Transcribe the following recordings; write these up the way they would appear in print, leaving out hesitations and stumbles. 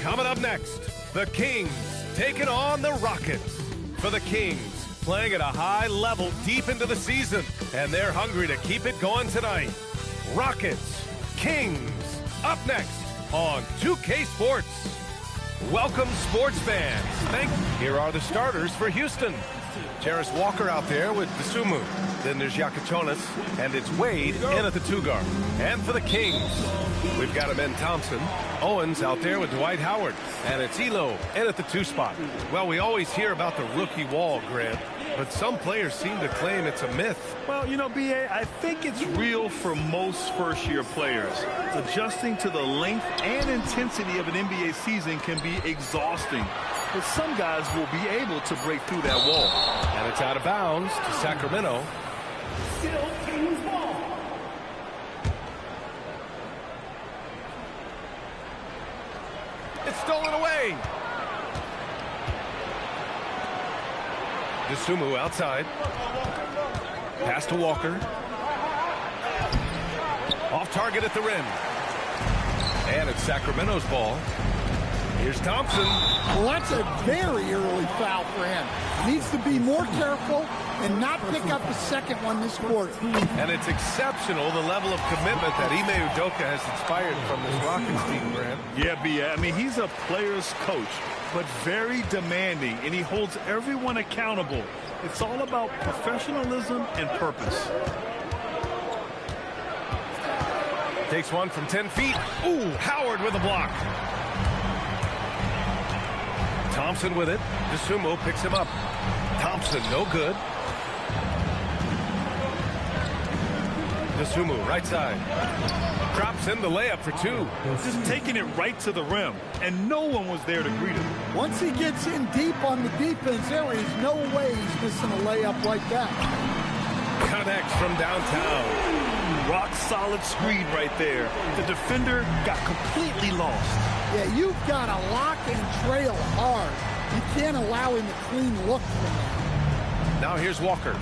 Coming up next, the Kings taking on the Rockets. For the Kings, playing at a high level deep into the season, and they're hungry to keep it going tonight. Rockets, Kings, up next on 2K Sports. Welcome, sports fans. Here are the starters for Houston. Jarris Walker out there with Dosunmu. Then there's Yakachonis, and it's Wade in at the 2 guard. And for the Kings, we've got Amen Thompson. Owens out there with Dwight Howard. And it's Elo in at the 2 spot. Well, we always hear about the rookie wall, Grant, but some players seem to claim it's a myth. Well, you know, B.A., I think it's real for most first-year players. Adjusting to the length and intensity of an NBA season can be exhausting. But some guys will be able to break through that wall. And it's out of bounds to Sacramento. Still Kings ball. It's stolen away. Dosunmu outside. Pass to Walker. Off target at the rim. And it's Sacramento's ball. Here's Thompson. Well, that's a very early foul for him. Needs to be more careful and not pick up the second one this quarter. And it's exceptional, the level of commitment that Ime Udoka has inspired from this Rockets team, Grant. Yeah, B.A., I mean, he's a player's coach, but very demanding, and he holds everyone accountable. It's all about professionalism and purpose. Takes one from 10 feet. Ooh, Howard with a block. Thompson with it. Dosunmu picks him up. Thompson, no good. Dosunmu, right side. Drops in the layup for 2. Just taking it right to the rim, and no one was there to greet him. Once he gets in deep on the defense, there is no way he's missing a layup like that. Connects from downtown. Rock solid screen right there. The defender got completely lost. Yeah, you've got to lock and trail hard. You can't allow him a clean look from that. Now here's Walker.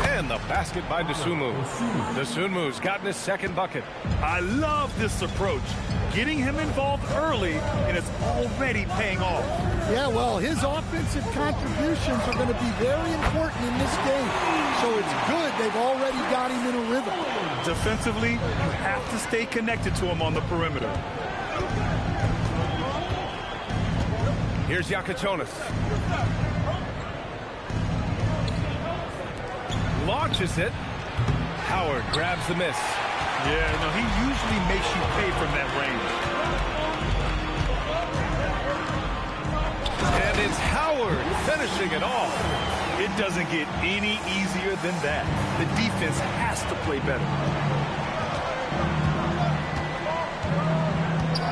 And the basket by Dosunmu. Dosunmu's gotten his second bucket. I love this approach. Getting him involved early, and it's already paying off. Yeah, well, his offensive contributions are going to be very important in this game. So it's good they've already got him in a rhythm. Defensively, you have to stay connected to him on the perimeter. Here's Yakachonis. Launches it. Howard grabs the miss. Yeah, no, he usually makes you pay from that range. And it's Howard finishing it off. It doesn't get any easier than that. The defense has to play better.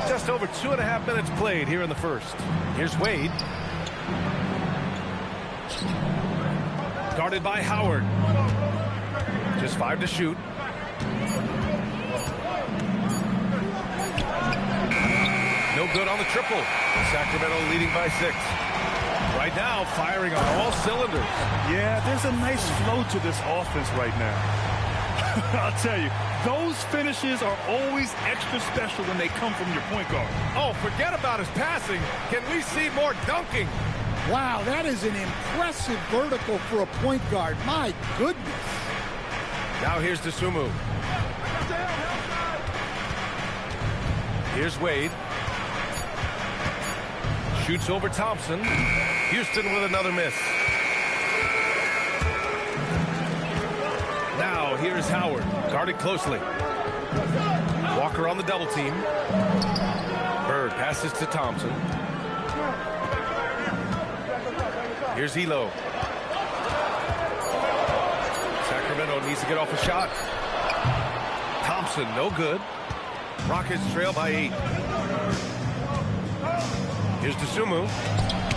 Just over 2.5 minutes played here in the first. Here's Wade. Guarded by Howard. Just 5 to shoot. No good on the triple. Sacramento leading by 6. Right now, firing on all cylinders. Yeah, there's a nice flow to this offense right now. I'll tell you, those finishes are always extra special when they come from your point guard. Oh, forget about his passing. Can we see more dunking? Wow, that is an impressive vertical for a point guard. My goodness. Now here's Dosunmu. Here's Wade. Shoots over Thompson. Houston with another miss. Now here's Howard, guarded closely. Walker on the double team. Bird passes to Thompson. Here's Elo. Sacramento needs to get off a shot. Thompson, no good. Rockets trail by 8. Here's Dosunmu.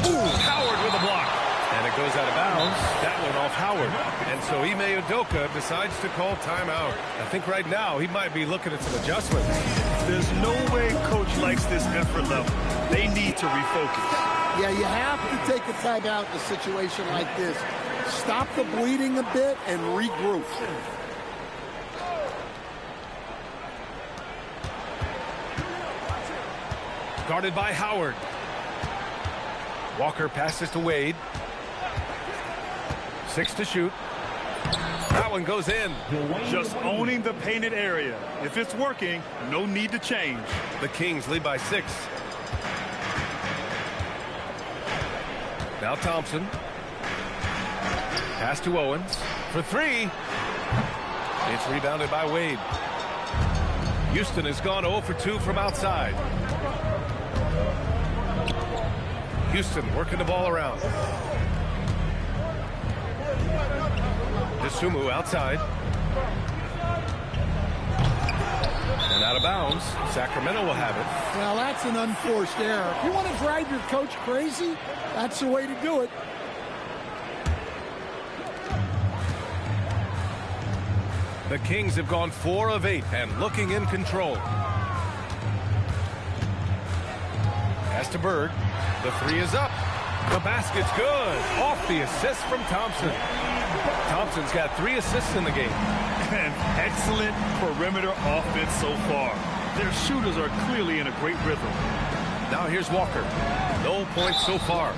Ooh, Howard with a block. And it goes out of bounds. That one off Howard. And so Ime Udoka decides to call timeout. I think right now he might be looking at some adjustments. There's no way coach likes this effort level. They need to refocus. Yeah, you have to take a timeout in a situation like this. Stop the bleeding a bit and regroup. Guarded by Howard. Walker passes to Wade. 6 to shoot. That one goes in. Just owning the painted area. If it's working, no need to change. The Kings lead by 6. Now Thompson. Pass to Owens for 3. It's rebounded by Wade. Houston has gone 0 for 2 from outside. Houston working the ball around. DeSumo outside. And out of bounds. Sacramento will have it. Well, that's an unforced error. If you want to drive your coach crazy, that's the way to do it. The Kings have gone 4 of 8 and looking in control. Pass to Bird. The 3 is up. The basket's good. Off the assist from Thompson. Thompson's got 3 assists in the game. And excellent perimeter offense so far. Their shooters are clearly in a great rhythm. Now here's Walker. No points so far.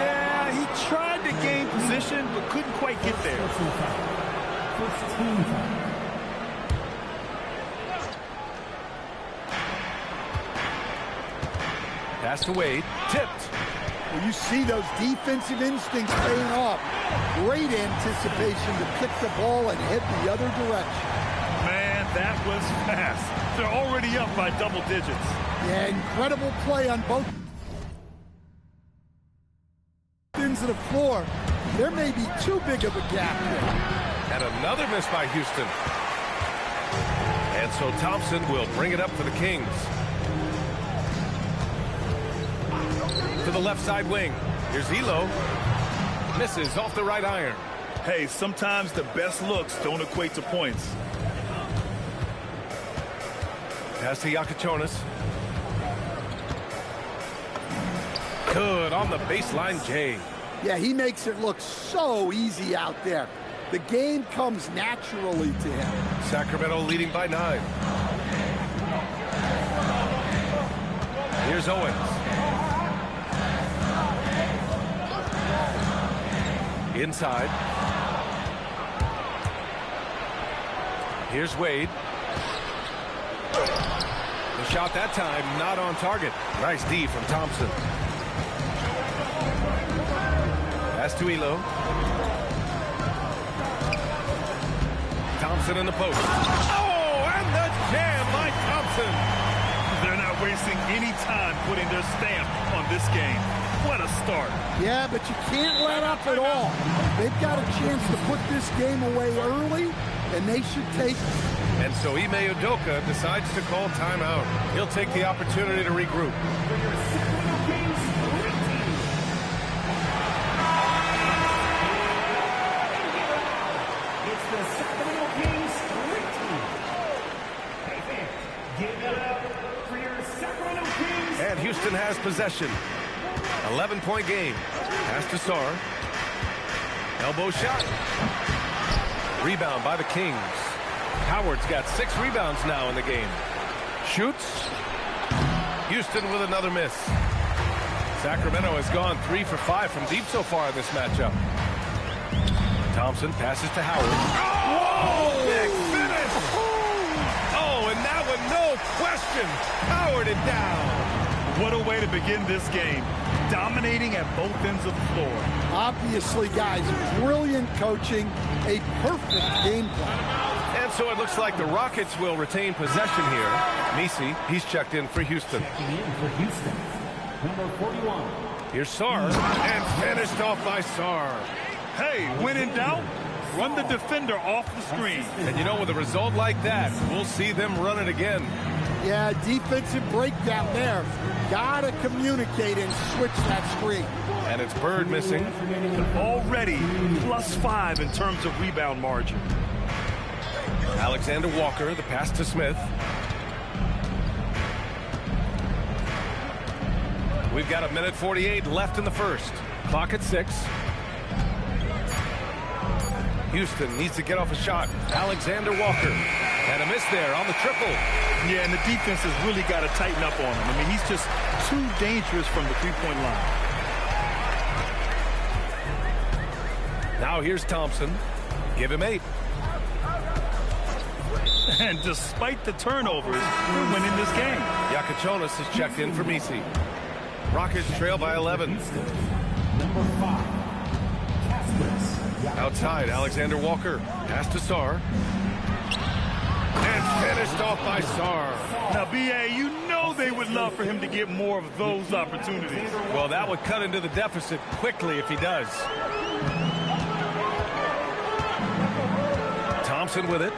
Yeah, he tried to gain position, but couldn't quite get there. Pass to Wade. Tipped. Well, you see those defensive instincts paying off. Great anticipation to kick the ball and head the other direction. Man, that was fast. They're already up by double digits. Yeah, incredible play on both ends of the floor. There may be too big of a gap there. And another miss by Houston. And so Thompson will bring it up for the Kings. To the left side wing. Here's Elo. Misses off the right iron. Hey, sometimes the best looks don't equate to points. Pass to Yakachonis. Good on the baseline, Jay. Yeah, he makes it look so easy out there. The game comes naturally to him. Sacramento leading by 9. Here's Owens. Inside. Here's Wade. The shot that time not on target. Nice D from Thompson. Pass to Elo. Thompson in the post. Oh, and the jam by Thompson. They're not wasting any time putting their stamp on this game. What a start. Yeah, but you can't let up at all. They've got a chance to put this game away early, and they should take it. And so Ime Udoka decides to call timeout. He'll take the opportunity to regroup. It's the Sacramento Kings Great Team. Hey fans, give it up for your Sacramento Kings. And Houston has possession. 11-point game. Pass to Sarr. Elbow shot. Rebound by the Kings. Howard's got 6 rebounds now in the game. Shoots. Houston with another miss. Sacramento has gone 3 for 5 from deep so far in this matchup. Thompson passes to Howard. Oh, big finish! Oh, and that one, no question. Howard it down. What a way to begin this game. Dominating at both ends of the floor. Obviously, guys, brilliant coaching, a perfect game plan. And so it looks like the Rockets will retain possession here. Nisi, he's checked in for Houston. Checking in for Houston, number 41. Here's Sarr, and finished off by Sarr. Hey, when in doubt, run the defender off the screen. And you know, with a result like that, we'll see them run it again. Yeah, defensive breakdown there. Gotta communicate and switch that screen. And it's Bird missing. Already +5 in terms of rebound margin. Alexander Walker, the pass to Smith. We've got 1:48 left in the first. Clock at 6. Houston needs to get off a shot. Alexander Walker. And a miss there on the triple. Yeah, and the defense has really got to tighten up on him. I mean, he's just too dangerous from the three-point line. Now here's Thompson. Give him 8. And despite the turnovers, we're winning this game. Yakachonis is checked in for Misi. Rockets trail by 11. Number 5, Caspers. Outside, Alexander Walker. Pass to Sarr. And finished off by Sarr. Now, B.A., you know they would love for him to get more of those opportunities. Well, that would cut into the deficit quickly if he does. Thompson with it.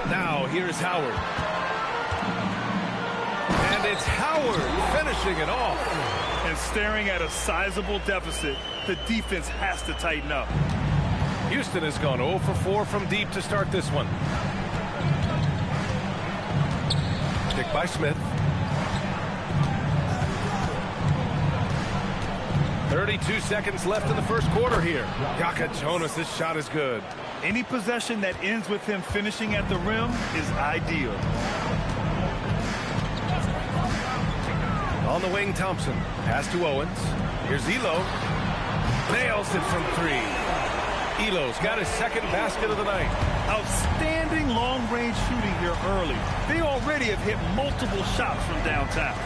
Now, here's Howard. And it's Howard finishing it off. And staring at a sizable deficit, the defense has to tighten up. Houston has gone 0 for 4 from deep to start this one. Kick by Smith. 32 seconds left in the first quarter here. Yakachonis' shot is good. Any possession that ends with him finishing at the rim is ideal. On the wing, Thompson. Pass to Owens. Here's Elo. Nails it from 3. Elo's got his second basket of the night. Outstanding long-range shooting here early. They already have hit multiple shots from downtown.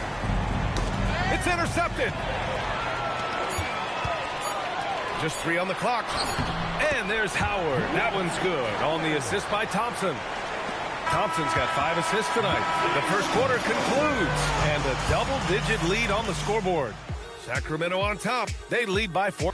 It's intercepted. Just 3 on the clock. And there's Howard. That one's good on the assist by Thompson. Thompson's got 5 assists tonight. The first quarter concludes. And a double-digit lead on the scoreboard. Sacramento on top. They lead by 4.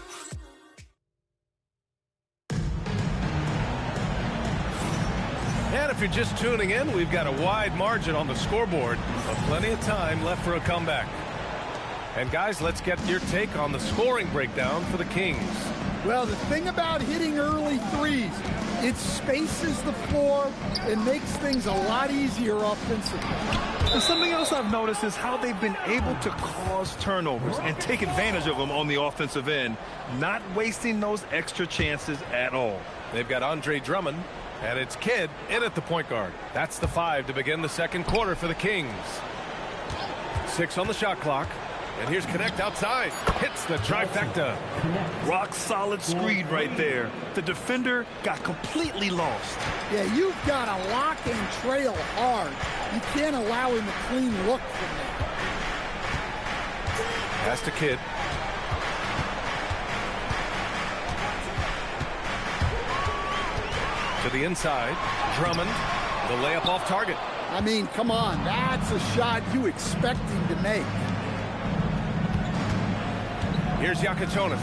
And if you're just tuning in, we've got a wide margin on the scoreboard, but plenty of time left for a comeback. And guys, let's get your take on the scoring breakdown for the Kings. Well, the thing about hitting early threes, it spaces the floor and makes things a lot easier offensively. And something else I've noticed is how they've been able to cause turnovers and take advantage of them on the offensive end, not wasting those extra chances at all. They've got Andre Drummond, and it's Kidd in at the point guard. That's the 5 to begin the second quarter for the Kings. 6 on the shot clock. And here's Connect outside. Hits the trifecta. Rock solid screen right there. The defender got completely lost. Yeah, you've got to lock and trail hard. You can't allow him a clean look from there. Pass to Kidd. To the inside. Drummond. The layup off target. I mean, come on. That's a shot you expect him to make. Here's Yakachonis.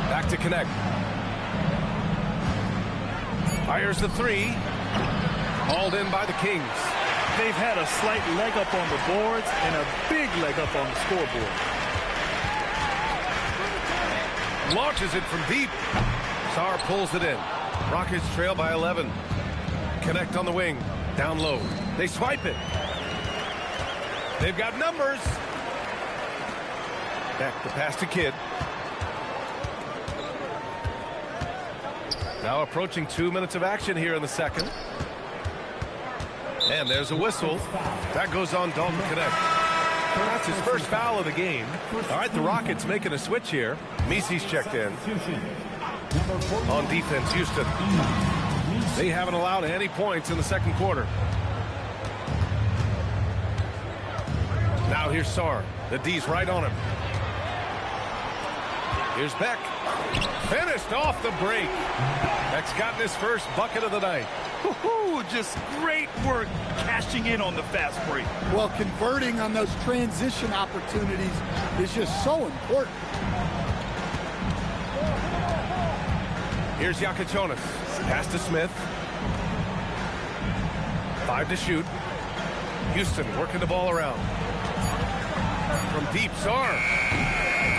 Back to Connect. Fires the 3. Hauled in by the Kings. They've had a slight leg up on the boards and a big leg up on the scoreboard. Launches it from deep. Sarr pulls it in. Rockets trail by 11. Connect on the wing. Down low. They swipe it. They've got numbers. Back the pass to Kidd. Now approaching 2 minutes of action here in the second. And there's a whistle. That goes on Dalton Connect. That's his first foul of the game. All right, the Rockets making a switch here. Misi's checked in. On defense, Houston. They haven't allowed any points in the second quarter. Now here's Sarr. The D's right on him. Here's Beck. Finished off the break. Beck's gotten his first bucket of the night. Woo-hoo, just great work cashing in on the fast break. Well, converting on those transition opportunities is just so important. Here's Yakachonis. Pass to Smith. 5 to shoot. Houston working the ball around. From deep, Sarr.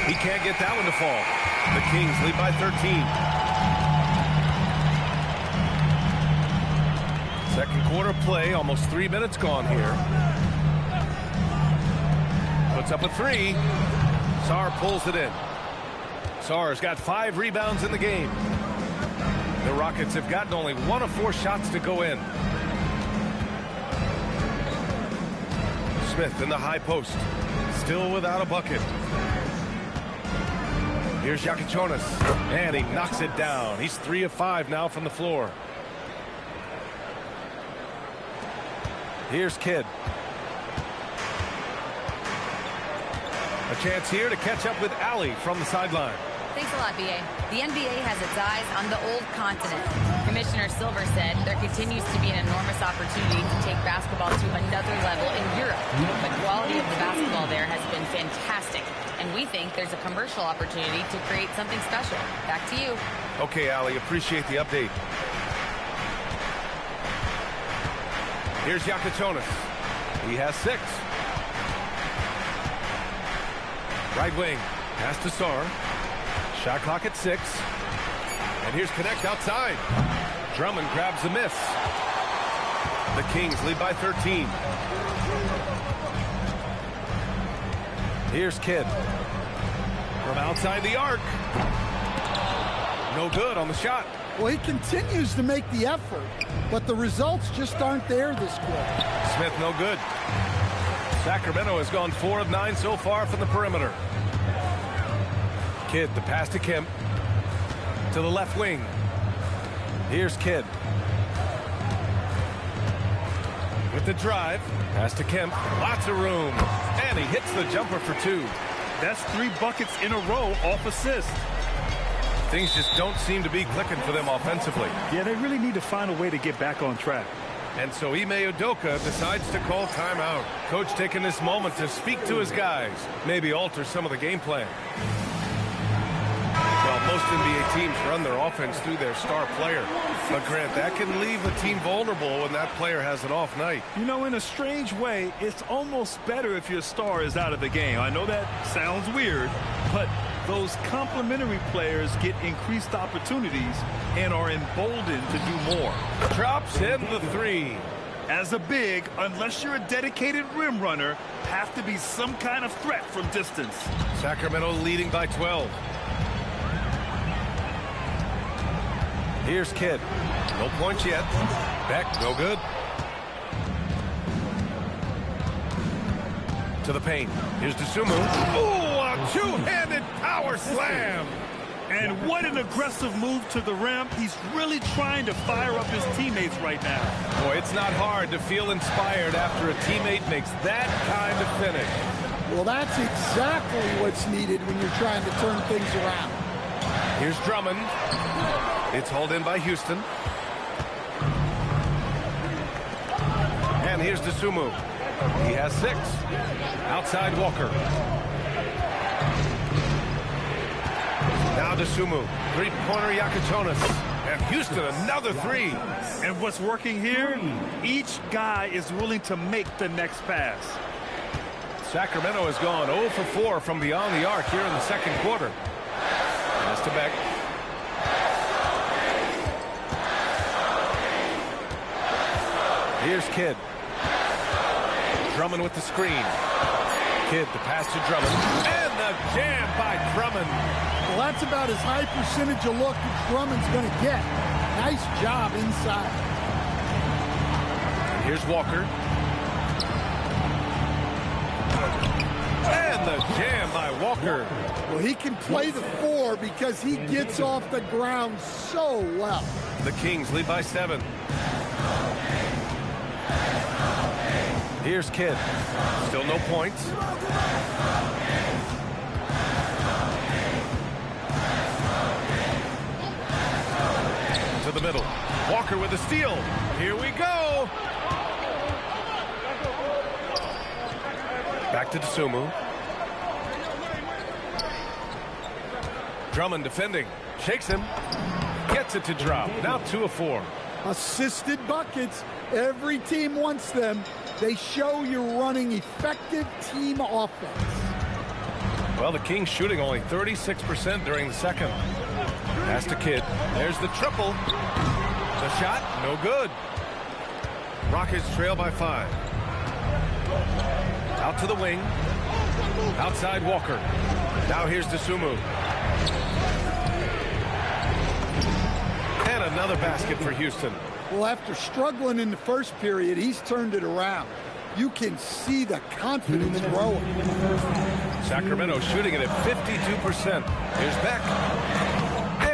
He can't get that one to fall. The Kings lead by 13. Second quarter play, almost 3 minutes gone here. Puts up a 3. Sarr pulls it in. Sarr's got 5 rebounds in the game. The Rockets have gotten only 1 of 4 shots to go in. Smith in the high post. Still without a bucket. Here's Jakučionis. And he knocks it down. He's 3 of 5 now from the floor. Here's Kidd. A chance here to catch up with Ali from the sideline. Thanks a lot, B.A. The NBA has its eyes on the old continent. Commissioner Silver said there continues to be an enormous opportunity to take basketball to another level in Europe. The quality of the basketball there has been fantastic, and we think there's a commercial opportunity to create something special. Back to you. Okay, Ali, appreciate the update. Here's Jakučionis. He has 6. Right wing. Pass to Sarr. Shot clock at 6. And here's Connect outside. Drummond grabs the miss. The Kings lead by 13. Here's Kidd. From outside the arc. No good on the shot. Well, he continues to make the effort, but the results just aren't there this quarter. Smith no good. Sacramento has gone 4 of 9 so far from the perimeter. Kidd, the pass to Kemp. To the left wing. Here's Kidd. With the drive. Pass to Kemp. Lots of room. And he hits the jumper for 2. That's 3 buckets in a row off assist. Things just don't seem to be clicking for them offensively. Yeah, they really need to find a way to get back on track. And so Ime Udoka decides to call timeout. Coach taking this moment to speak to his guys. Maybe alter some of the game plan. Well, most NBA teams run their offense through their star player. But, Grant, that can leave a team vulnerable when that player has an off night. You know, in a strange way, it's almost better if your star is out of the game. I know that sounds weird, but those complementary players get increased opportunities and are emboldened to do more. Drops in the 3. As a big, unless you're a dedicated rim runner, have to be some kind of threat from distance. Sacramento leading by 12. Here's Kidd. No points yet. Beck, no good. To the paint. Here's Dosunmu. Oh, a two-handed power slam. And what an aggressive move to the rim. He's really trying to fire up his teammates right now. Boy, it's not hard to feel inspired after a teammate makes that kind of finish. Well, that's exactly what's needed when you're trying to turn things around. Here's Drummond. It's hauled in by Houston. And here's Dosunmu. He has 6. Outside Walker. Now Dosunmu. 3-pointer Jakučionis. And Houston another 3. And what's working here? Each guy is willing to make the next pass. Sacramento has gone 0 for 4 from beyond the arc here in the second quarter. Pass to Beck. Here's Kidd. Drummond with the screen. Kidd, the pass to Drummond. And the jam by Drummond. Well, that's about as high percentage of look as Drummond's going to get. Nice job inside. And here's Walker. And the jam by Walker. Well, he can play the 4 because he gets off the ground so well. The Kings lead by 7. Here's Kidd. Still no points. To the middle. Walker with a steal. Here we go. Back to Dosunmu. Drummond defending. Shakes him. Gets it to drop. Now 2 of 4. Assisted buckets. Every team wants them. They show you're running effective team offense. Well, the Kings shooting only 36% during the second. Pass to Kidd. There's the triple. The shot, no good. Rockets trail by 5. Out to the wing. Outside Walker. Now here's Dosunmu. And another basket for Houston. Well, after struggling in the first period, he's turned it around. You can see the confidence growing. Sacramento shooting it at 52%. Here's Beck.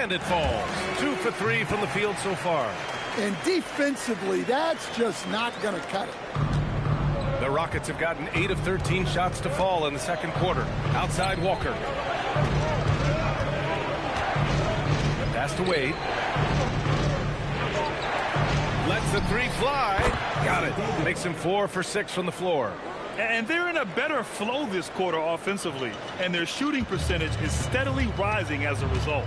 And it falls. 2 for 3 from the field so far. And defensively, that's just not going to cut it. The Rockets have gotten 8 of 13 shots to fall in the second quarter. Outside Walker. Pass to Wade. Lets the three fly. Got it. Makes him 4 for 6 from the floor. And they're in a better flow this quarter offensively. And their shooting percentage is steadily rising as a result.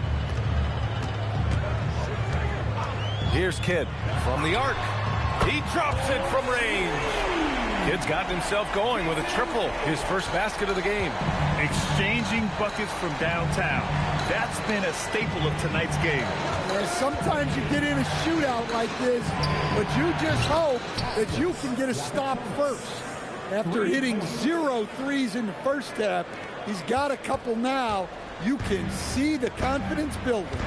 Here's Kidd from the arc. He drops it from range. Kidd's gotten himself going with a triple, his first basket of the game. Exchanging buckets from downtown. That's been a staple of tonight's game. Yeah, sometimes you get in a shootout like this, but you just hope that you can get a stop first. After hitting 0 threes in the first half, he's got a couple now. You can see the confidence building.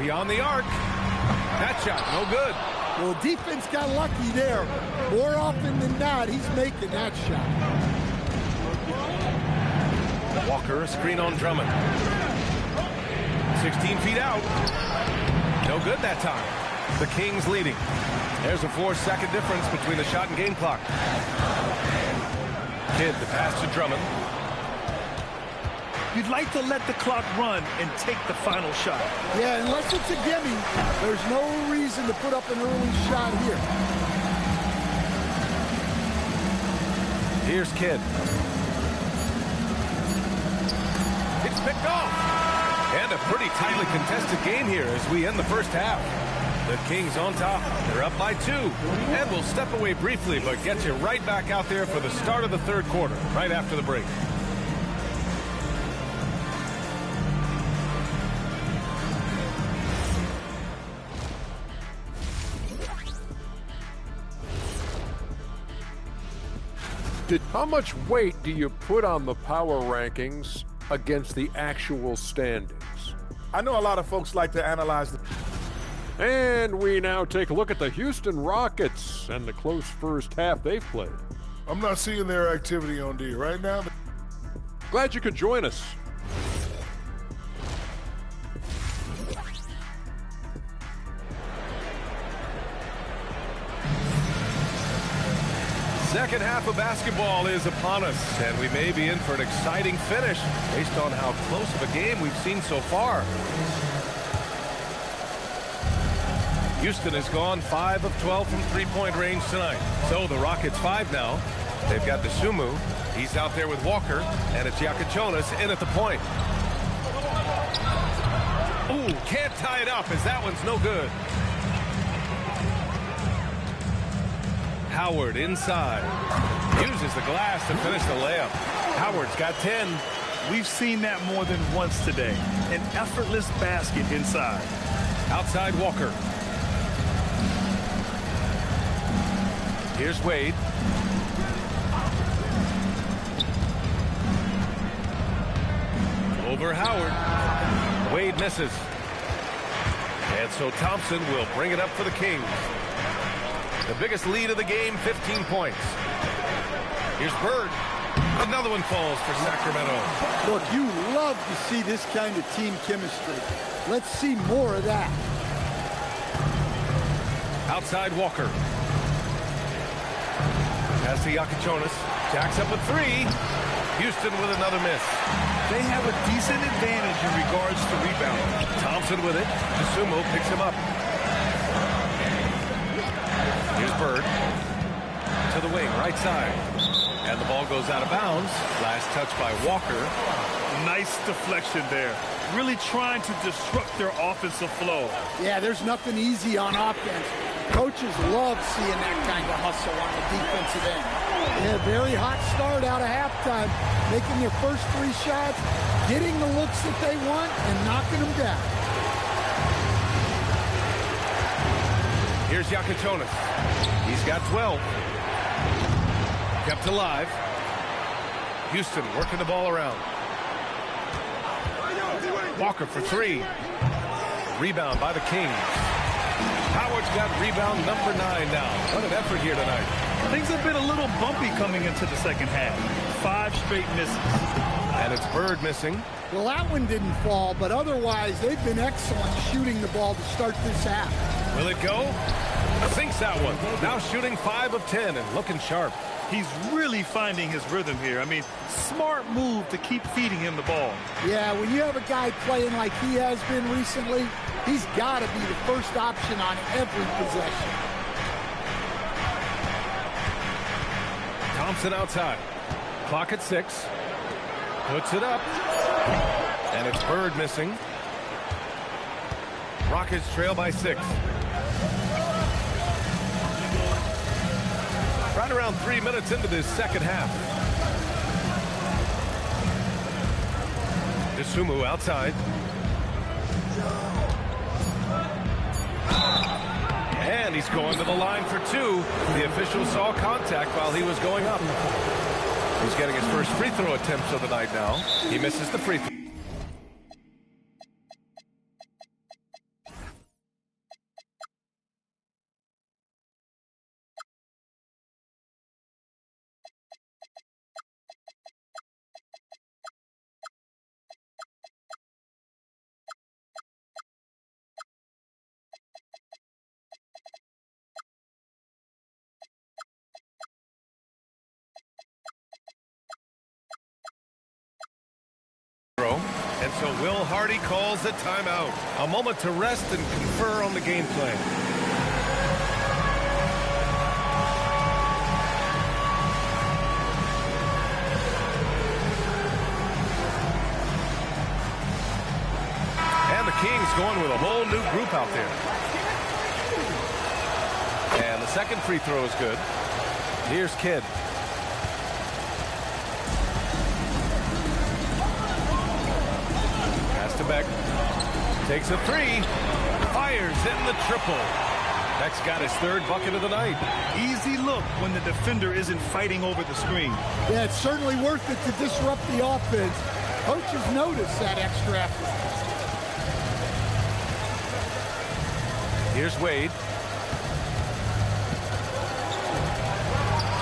Beyond the arc. That shot, no good. Well, defense got lucky there. More often than not, he's making that shot. Walker, a screen on Drummond. 16 feet out. No good that time. The Kings leading. There's a 4-second difference between the shot and game clock. Kidd, the pass to Drummond. You'd like to let the clock run and take the final shot. Yeah, unless it's a gimme, there's no reason to put up an early shot here. Here's Kidd. It's picked off. And a pretty tightly contested game here as we end the first half. The Kings on top. They're up by 2. And we'll step away briefly, but get you right back out there for the start of the third quarter, right after the break. How much weight do you put on the power rankings against the actual standings? I know a lot of folks like to analyze the... And we now take a look at the Houston Rockets and the close first half they've played. I'm not seeing their activity on D right now. Glad you could join us. Second half of basketball is upon us, and we may be in for an exciting finish based on how close of a game we've seen so far. Houston has gone 5 of 12 from three-point range tonight. So the Rockets 5 now. They've got Dosunmu. He's out there with Walker, and it's Iacochonas in at the point. Ooh, can't tie it up as that one's no good. Howard inside. Uses the glass to finish the layup. Howard's got 10. We've seen that more than once today. An effortless basket inside. Outside Walker. Here's Wade. Over Howard. Wade misses. And so Thompson will bring it up for the Kings. The biggest lead of the game, 15 points. Here's Bird. Another one falls for Sacramento. Look, you love to see this kind of team chemistry. Let's see more of that. Outside Walker. Pass to Iacochonas. Jacks up a 3. Houston with another miss. They have a decent advantage in regards to rebounding. Thompson with it. Dosunmu picks him up. Here's Bird to the wing, right side. And the ball goes out of bounds. Last touch by Walker. Nice deflection there. Really trying to disrupt their offensive flow. Yeah, there's nothing easy on offense. Coaches love seeing that kind of hustle on the defensive end. Yeah, very hot start out of halftime. Making their first 3 shots, getting the looks that they want, and knocking them down. Here's Yakachonis. He's got 12. Kept alive. Houston working the ball around. Walker for 3. Rebound by the Kings. Howard's got rebound number 9 now. What an effort here tonight. Things have been a little bumpy coming into the second half. 5 straight misses. And it's Bird missing. Well, that one didn't fall, but otherwise they've been excellent shooting the ball to start this half. Will it go? Sinks that one. Now shooting 5 of 10 and looking sharp. He's really finding his rhythm here. I mean, smart move to keep feeding him the ball. Yeah, when you have a guy playing like he has been recently, he's got to be the first option on every possession. Thompson outside. Clock at 6. Puts it up. And it's Bird missing. Rockets trail by 6. Right around 3 minutes into this second half. Dosunmu outside. And he's going to the line for 2. The official saw contact while he was going up. He's getting his first free throw attempts of the night now. He misses the free throw. And so Will Hardy calls a timeout. A moment to rest and confer on the game plan. And the Kings going with a whole new group out there. And the second free throw is good. Here's Kidd. Beck takes a 3, fires in the triple. Beck's got his 3rd bucket of the night. Easy look when the defender isn't fighting over the screen. Yeah, it's certainly worth it to disrupt the offense. Coaches notice that extra effort. Here's Wade.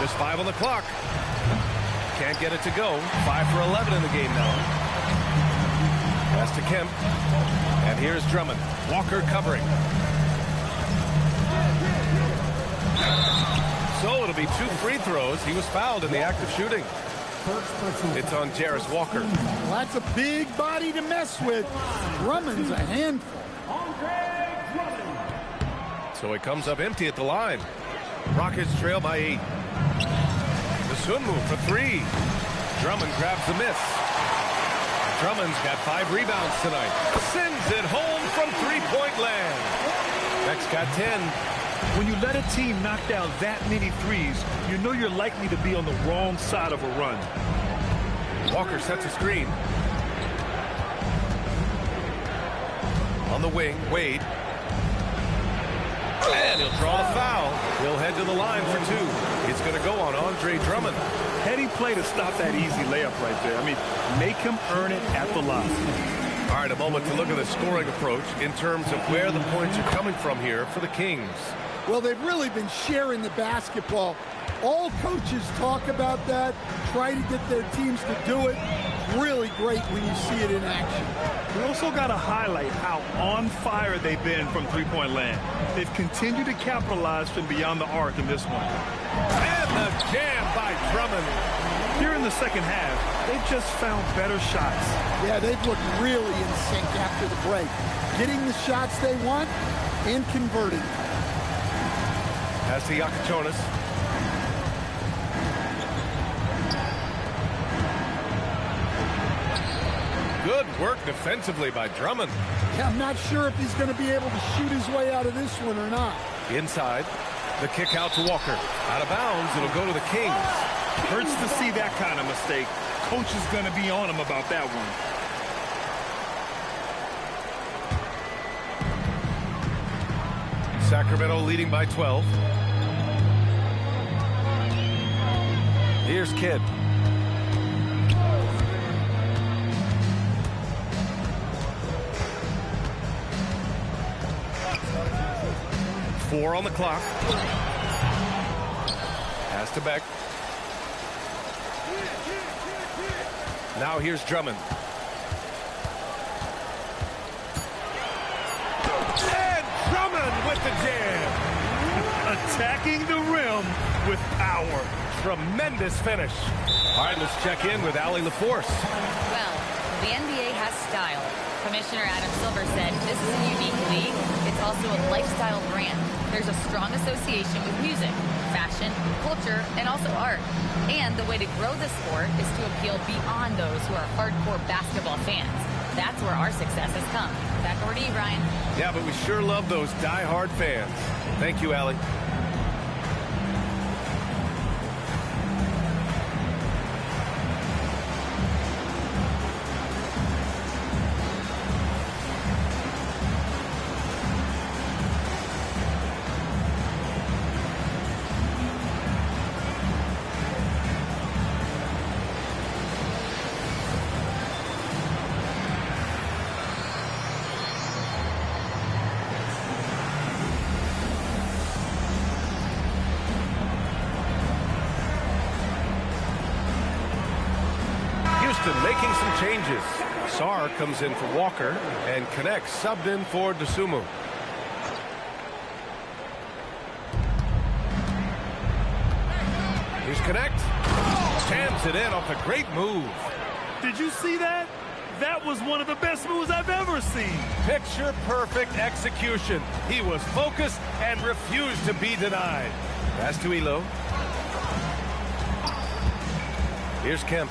Just 5 on the clock. Can't get it to go. 5 for 11 in the game now. Pass to Kemp. And here's Drummond. Walker covering. So it'll be 2 free throws. He was fouled in the act of shooting. It's on Jarris Walker. Well, that's a big body to mess with. Drummond's a handful. So it comes up empty at the line. Rockets trail by 8. Dosunmu for 3. Drummond grabs the miss. Drummond's got 5 rebounds tonight. Sends it home from 3-point land. Beck's got 10. When you let a team knock down that many threes, you know you're likely to be on the wrong side of a run. Walker sets a screen. On the wing, Wade. And he'll draw the foul. He'll head to the line for 2. It's going to go on Andre Drummond. Heady play to stop that easy layup right there. I mean, make him earn it at the line. All right, a moment to look at the scoring approach in terms of where the points are coming from here for the Kings. Well, they've really been sharing the basketball. All coaches talk about that, try to get their teams to do it. Really great when you see it in action. We also got to highlight how on fire they've been from 3-point land. They've continued to capitalize from beyond the arc in this one. And the jam by Drummond. Here in the second half, they've just found better shots. Yeah, they've looked really in sync after the break. Getting the shots they want and converting. Pass to Yakachonis. Good work defensively by Drummond. Yeah, I'm not sure if he's going to be able to shoot his way out of this one or not. Inside, the kick out to Walker. Out of bounds, it'll go to the Kings. Hurts to see that kind of mistake. Coach is going to be on him about that one. Sacramento leading by 12. Here's Kidd. Four on the clock. Pass to Beck. Now here's Drummond. And Drummond with the jam. Attacking the rim with power. Tremendous finish. All right, let's check in with Allie LaForce. Well, the NBA has style. Commissioner Adam Silver said this is a unique league. It's also a lifestyle brand. There's a strong association with music, fashion, culture, and also art. And the way to grow the sport is to appeal beyond those who are hardcore basketball fans. That's where our success has come. Back over to you, Brian. Yeah, but we sure love those die-hard fans. Thank you, Allie. Making some changes. Sarr comes in for Walker and connects, subbed in for Dosunmu. Here's Connect. Jams it in off a great move. Did you see that? That was one of the best moves I've ever seen. Picture perfect execution. He was focused and refused to be denied. Pass to Elo. Here's Kemp.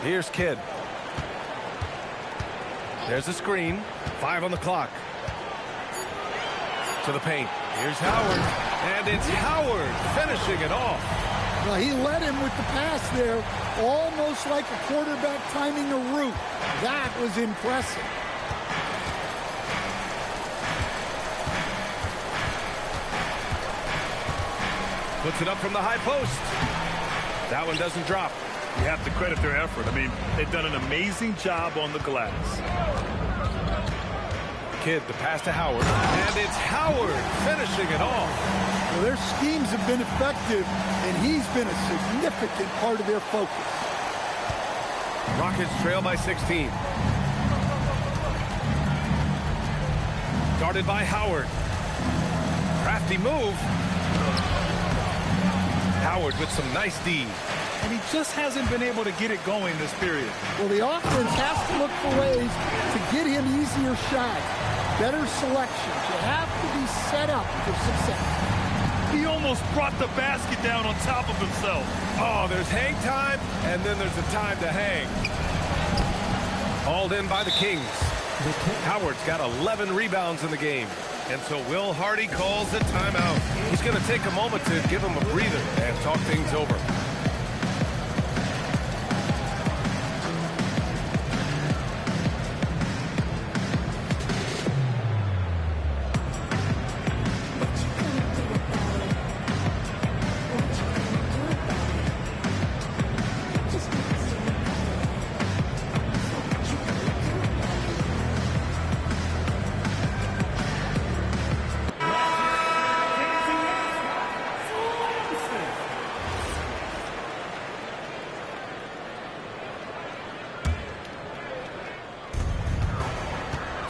Here's Kidd. There's a screen. 5 on the clock. To the paint. Here's Howard. And it's Howard finishing it off. Well, he led him with the pass there, almost like a quarterback timing a route. That was impressive. Puts it up from the high post. That one doesn't drop. You have to credit their effort. I mean, they've done an amazing job on the glass. Kidd, the pass to Howard. And it's Howard finishing it off. Well, their schemes have been effective, and he's been a significant part of their focus. Rockets trail by 16. Guarded by Howard. Crafty move. Howard with some nice D. And he just hasn't been able to get it going this period. Well, the offense has to look for ways to get him easier shots, better selections. You have to be set up for success. He almost brought the basket down on top of himself. Oh, there's hang time, and then there's a time to hang. Hauled in by the Kings. Howard's got 11 rebounds in the game. And so Will Hardy calls a timeout. He's going to take a moment to give him a breather and talk things over.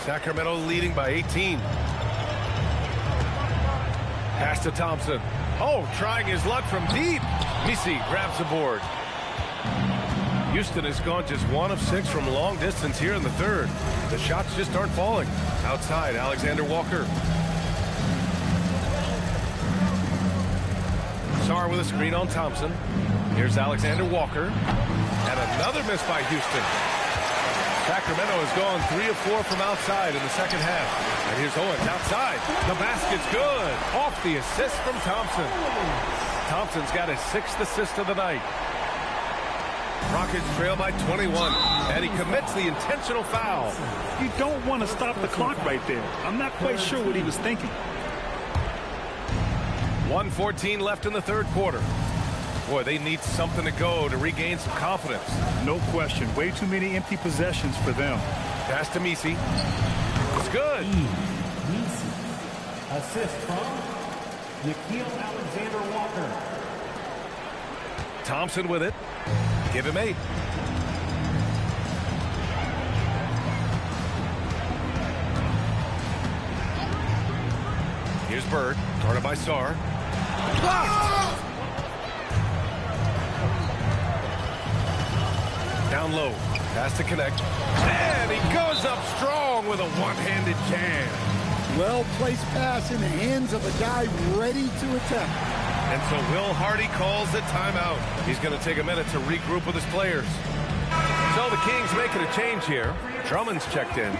Sacramento leading by 18. Pass to Thompson. Oh, trying his luck from deep. Misi grabs the board. Houston has gone just 1 of 6 from long distance here in the third. The shots just aren't falling. Outside, Alexander Walker. Sarr with a screen on Thompson. Here's Alexander Walker. And another miss by Houston. Sacramento has gone 3 of 4 from outside in the second half. And here's Owens outside. The basket's good. Off the assist from Thompson. Thompson's got his 6th assist of the night. Rockets trail by 21, and he commits the intentional foul. You don't want to stop the clock right there. I'm not quite sure what he was thinking. 1:14 left in the third quarter. Boy, they need something to go to regain some confidence. No question. Way too many empty possessions for them. Pass to Messi. It's good. Assist from Nickeil Alexander-Walker. Thompson with it. Give him 8. Here's Bird, guarded by Sarr. Blocked! Down low, pass to connect. And he goes up strong with a one-handed jam. Well-placed pass in the hands of a guy ready to attempt. And so Will Hardy calls the timeout. He's going to take a minute to regroup with his players. So the Kings making a change here. Drummond's checked in.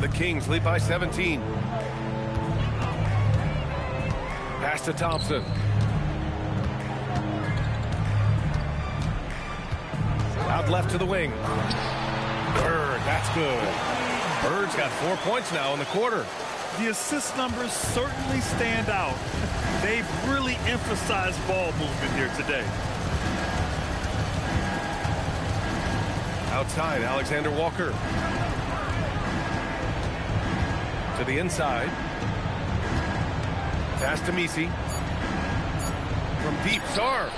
The Kings lead by 17. Pass to Thompson. Out left to the wing. Bird, that's good. Bird's got 4 points now in the quarter. The assist numbers certainly stand out. They've really emphasized ball movement here today. Outside, Alexander Walker. To the inside. Pass to Messi. From deep, Sarr.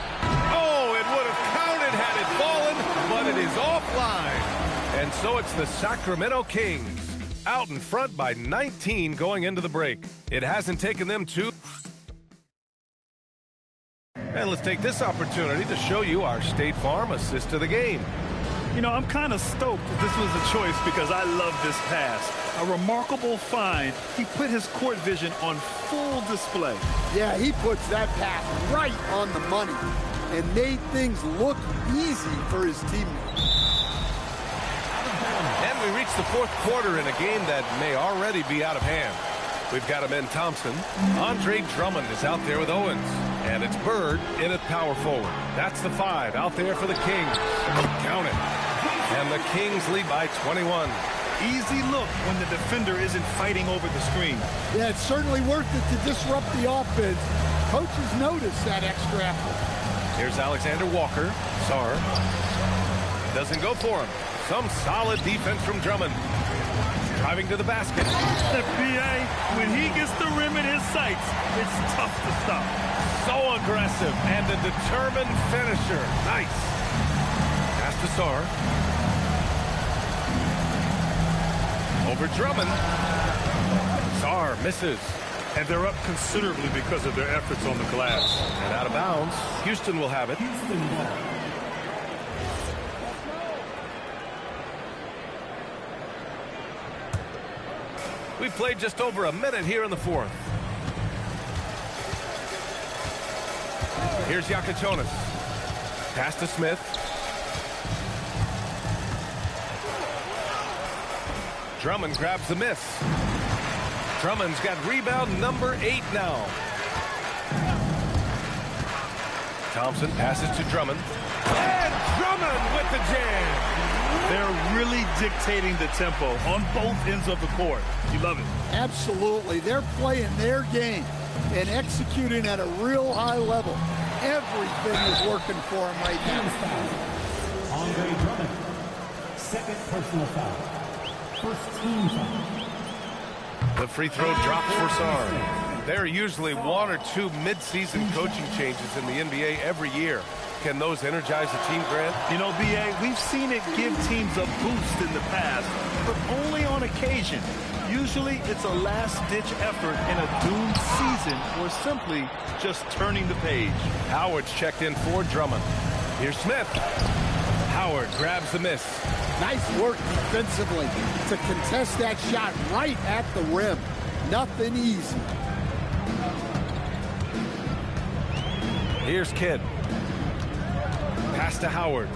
Oh, it would have counted had it fallen, but it is offline. And so it's the Sacramento Kings out in front by 19 going into the break. It hasn't taken them two. And let's take this opportunity to show you our State Farm assist to the game. You know, I'm kind of stoked that this was a choice because I love this pass. A remarkable find. He put his court vision on full display. Yeah, he puts that pass right on the money and made things look easy for his teammates. And we reach the fourth quarter in a game that may already be out of hand. We've got him in Thompson. Andre Drummond is out there with Owens. And it's Bird in at power forward. That's the 5 out there for the Kings. Count it. And the Kings lead by 21. Easy look when the defender isn't fighting over the screen. Yeah, it's certainly worth it to disrupt the offense. Coaches notice that extra effort. Here's Alexander Walker. Sarr doesn't go for him. Some solid defense from Drummond. Driving to the basket. The PA, when he gets the rim in his sights, it's tough to stop. So aggressive and a determined finisher. Nice. Pass to Sarr. Over Drummond. Sarr misses. And they're up considerably because of their efforts on the glass. And out of bounds. Houston will have it. We've played just over a minute here in the fourth. Here's Yakuchonis. Pass to Smith. Drummond grabs the miss. Drummond's got rebound number 8 now. Thompson passes to Drummond. And Drummond with the jam. They're really dictating the tempo on both ends of the court. You love it. Absolutely. They're playing their game and executing at a real high level. Everything is working for them right now. Andre Drummond, second personal foul. First team foul. The free throw drops for Sarr. There are usually 1 or 2 mid-season coaching changes in the NBA every year. Can those energize the team, Grant? You know, B.A., we've seen it give teams a boost in the past, but only on occasion. Usually it's a last-ditch effort in a doomed season or simply just turning the page. Howard's checked in for Drummond. Here's Smith. Howard grabs the miss. Nice work defensively to contest that shot right at the rim. Nothing easy. Here's Kidd. Pass to Howard.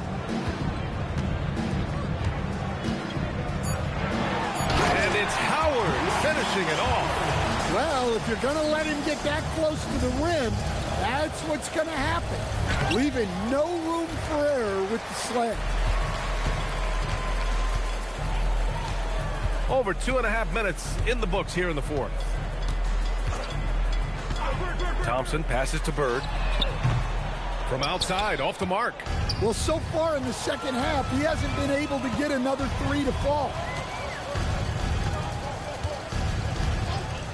And it's Howard finishing it off. Well, if you're going to let him get that close to the rim, that's what's going to happen. Leaving no room for error with the slam. Over 2.5 minutes in the books here in the fourth. Thompson passes to Bird. From outside, off the mark. Well, so far in the second half, he hasn't been able to get another three to fall.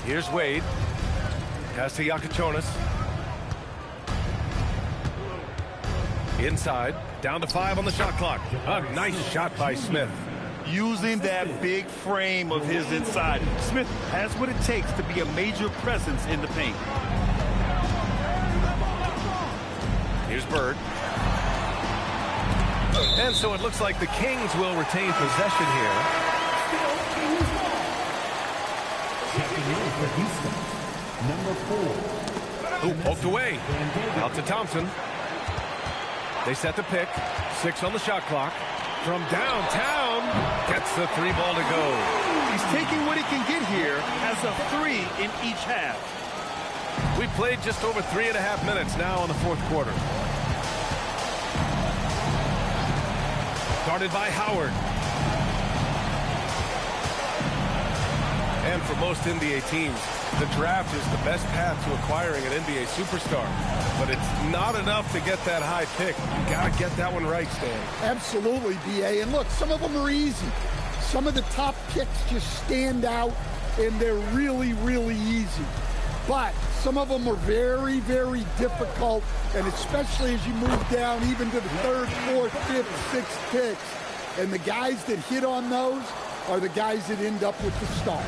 Here's Wade. Pass to Yakachonis. Inside, down to 5 on the shot clock. A nice shot by Smith. Using that big frame of his inside, Smith has what it takes to be a major presence in the paint. Here's Bird. And so it looks like the Kings will retain possession here. Checking in for Houston, number 4. Ooh, poked away. Out to Thompson. They set the pick. 6 on the shot clock. From downtown, gets the 3 ball to go. He's taking what he can get here as a 3 in each half. We played just over 3.5 minutes now in the fourth quarter. Guarded by Howard. And for most NBA teams, the draft is the best path to acquiring an NBA superstar. But it's not enough to get that high pick. You got to get that one right, Stan. Absolutely, B.A. And look, some of them are easy. Some of the top picks just stand out, and they're really, really easy. But some of them are very, very difficult, and especially as you move down even to the 3rd, 4th, 5th, 6th picks. And the guys that hit on those are the guys that end up with the stars.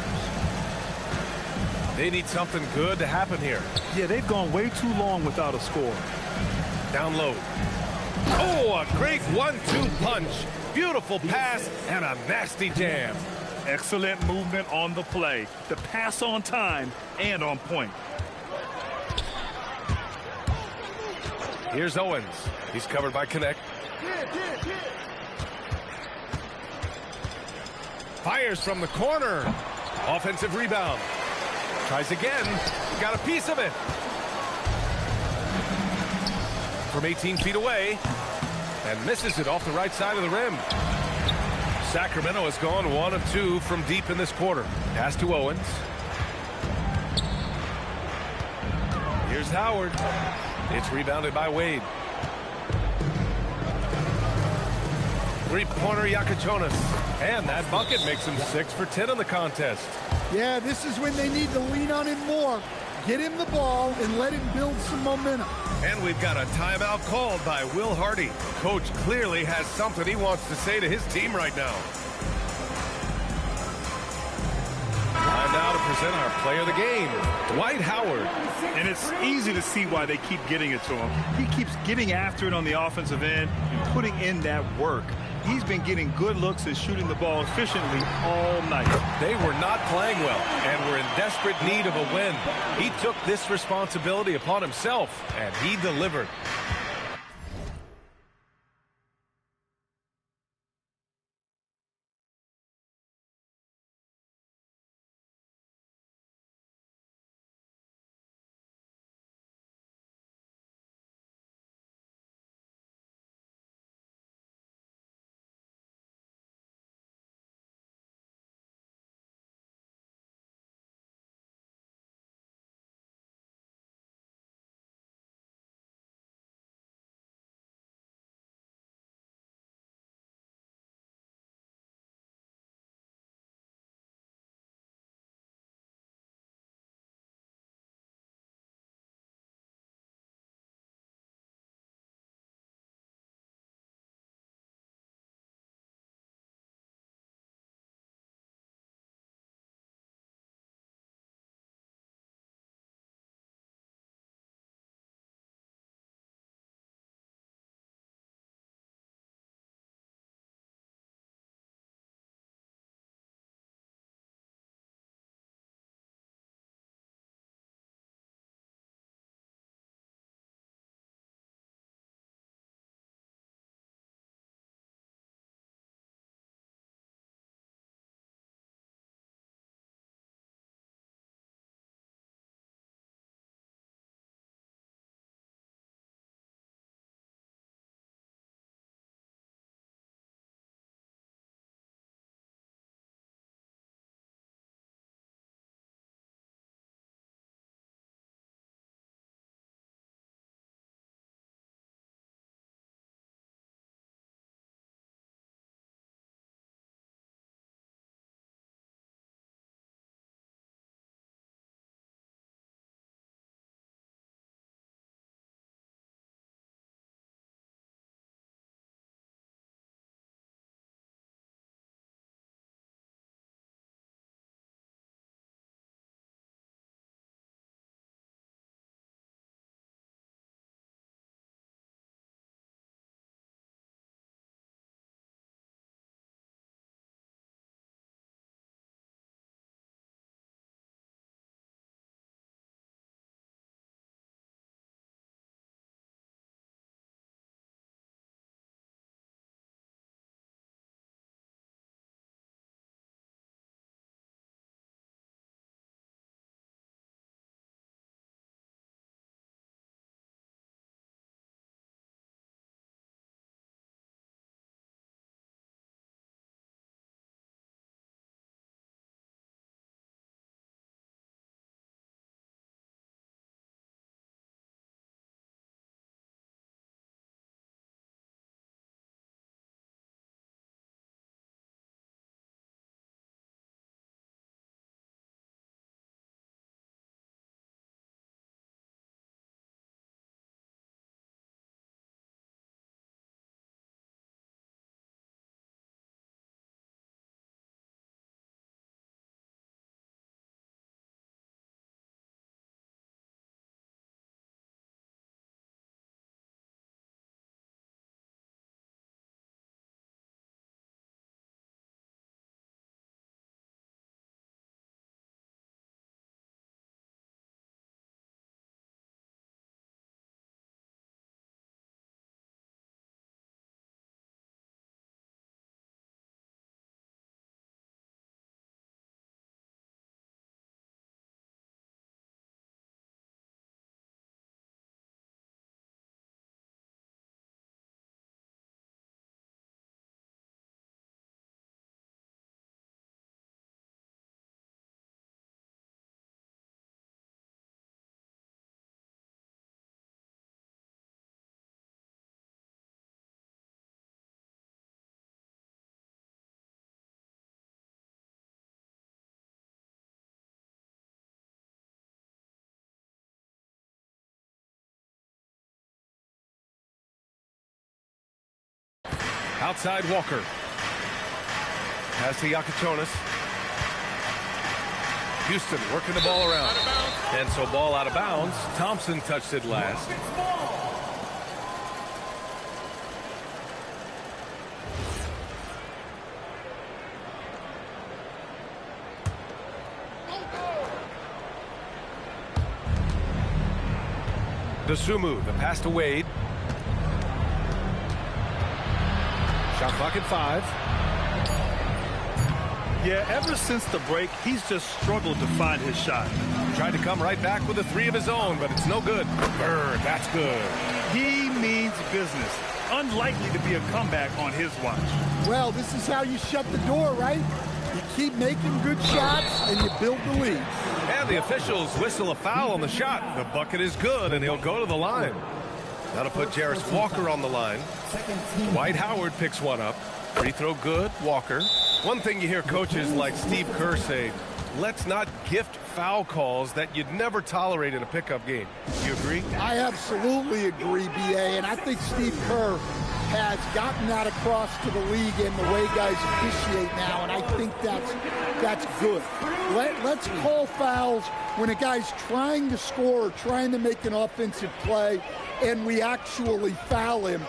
They need something good to happen here. Yeah, they've gone way too long without a score. Down low. Oh, a great 1-2 punch. Beautiful pass and a nasty jam. Excellent movement on the play. The pass on time and on point. Here's Owens. He's covered by Connect. Fires from the corner. Offensive rebound. Tries again. Got a piece of it. From 18 feet away. And misses it off the right side of the rim. Sacramento has gone 1 of 2 from deep in this quarter. Pass to Owens. Here's Howard. It's rebounded by Wade. Three-pointer Yakachonis. And that bucket makes him 6 for 10 in the contest. Yeah, this is when they need to lean on him more. Get him the ball and let him build some momentum. And we've got a timeout called by Will Hardy. Coach clearly has something he wants to say to his team right now. Time now to present our player of the game, Dwight Howard. And it's easy to see why they keep getting it to him. He keeps getting after it on the offensive end and putting in that work. He's been getting good looks and shooting the ball efficiently all night. They were not playing well and were in desperate need of a win. He took this responsibility upon himself, and he delivered. Outside Walker. Pass to Yakachonis. Houston working the ball around. And so ball out of bounds. Thompson touched it last. Dosunmu, the pass to Wade. Shot clock at 5. Yeah, ever since the break, he's just struggled to find his shot. Tried to come right back with a 3 of his own, but it's no good. Bird, that's good. He means business. Unlikely to be a comeback on his watch. Well, this is how you shut the door, right? You keep making good shots, and you build the lead. And the officials whistle a foul on the shot. The bucket is good, and he'll go to the line. That'll put Jarris Walker on the line. Dwight Howard picks one up. Free throw good, Walker. One thing you hear coaches like Steve Kerr say, let's not gift foul calls that you'd never tolerate in a pickup game. You agree? I absolutely agree, B.A., and I think Steve Kerr has gotten that across to the league in the way guys officiate now, and I think that's good. Let's call fouls when a guy's trying to score or trying to make an offensive play and we actually foul him.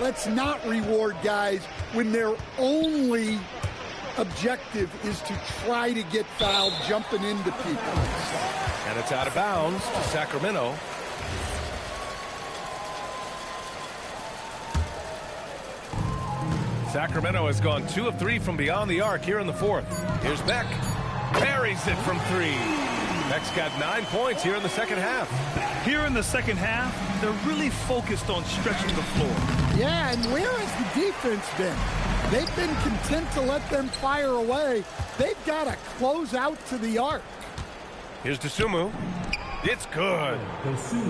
Let's not reward guys when their only objective is to try to get fouled jumping into people. And it's out of bounds to Sacramento. Sacramento has gone 2 of 3 from beyond the arc here in the 4th. Here's Beck. Buries it from 3. Beck's got 9 points here in the second half. Here in the second half, they're really focused on stretching the floor. Yeah, and where has the defense been? They've been content to let them fire away. They've got to close out to the arc. Here's Dosunmu. It's good.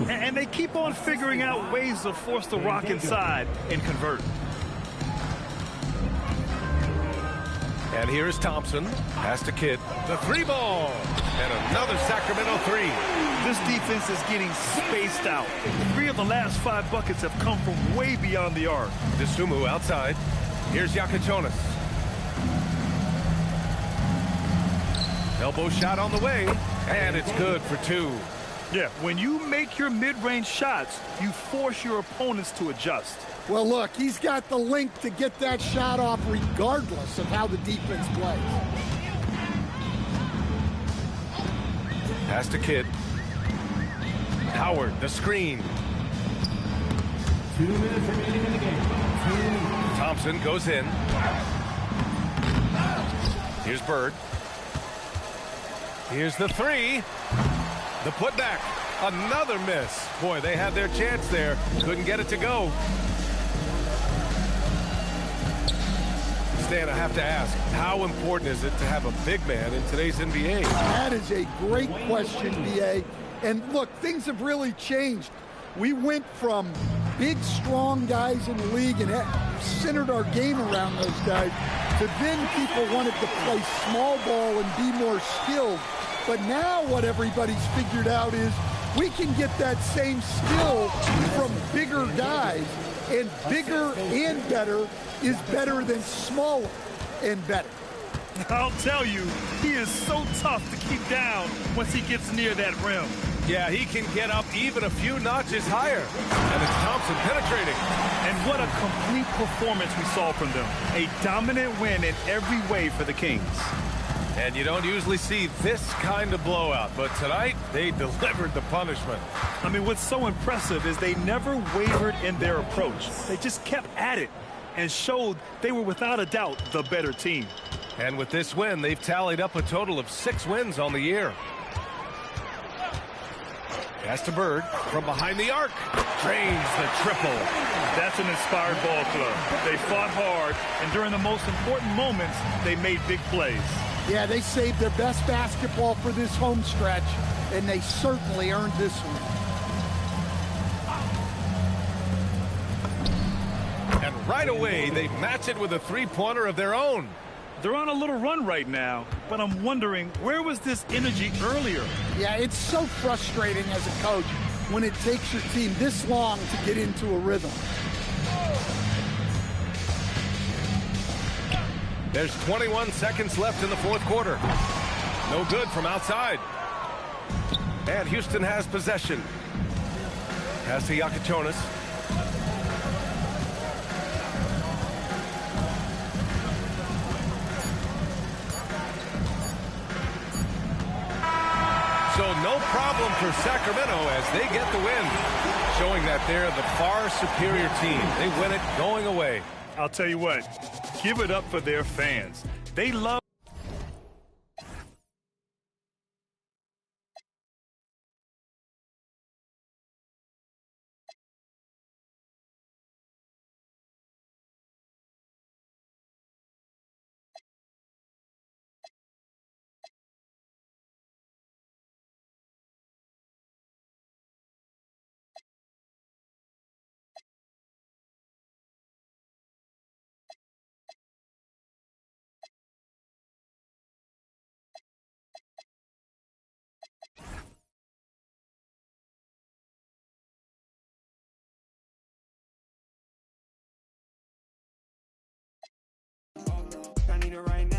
And they keep on figuring out ways to force the Rock inside and convert. And here is Thompson. Pass to Kidd. The 3-ball. And another Sacramento 3. This defense is getting spaced out. 3 of the last 5 buckets have come from way beyond the arc. Dosunmu outside. Here's Yakachonis. Elbow shot on the way. And it's good for 2. Yeah, when you make your mid-range shots, you force your opponents to adjust. Well, look, he's got the length to get that shot off regardless of how the defense plays. Pass to Kidd. Howard, the screen. 2 minutes remaining in the game. Thompson goes in. Here's Bird. Here's the 3. The putback. Another miss. Boy, they had their chance there. Couldn't get it to go. Stan, I have to ask, how important is it to have a big man in today's NBA? That is a great question, B.A. And look, things have really changed. We went from big, strong guys in the league and centered our game around those guys to then people wanted to play small ball and be more skilled. But now what everybody's figured out is we can get that same skill from bigger guys, and bigger and better is better than smaller and better. I'll tell you, he is so tough to keep down once he gets near that rim. Yeah, he can get up even a few notches higher. And it's Thompson penetrating. And what a complete performance we saw from them. A dominant win in every way for the Kings. And you don't usually see this kind of blowout, but tonight they delivered the punishment. I mean, what's so impressive is they never wavered in their approach. They just kept at it and showed they were without a doubt the better team. And with this win, they've tallied up a total of 6 wins on the year. Pass to Bird from behind the arc. Drains the triple. That's an inspired ball club. They fought hard, and during the most important moments, they made big plays. Yeah, they saved their best basketball for this home stretch, and they certainly earned this one. And right away, they match it with a 3-pointer of their own. They're on a little run right now, but I'm wondering, where was this energy earlier? Yeah, it's so frustrating as a coach when it takes your team this long to get into a rhythm. There's 21 seconds left in the fourth quarter. No good from outside. And Houston has possession. Pass to Yakatonis. So no problem for Sacramento as they get the win, showing that they're the far superior team. They win it going away. I'll tell you what, give it up for their fans. They love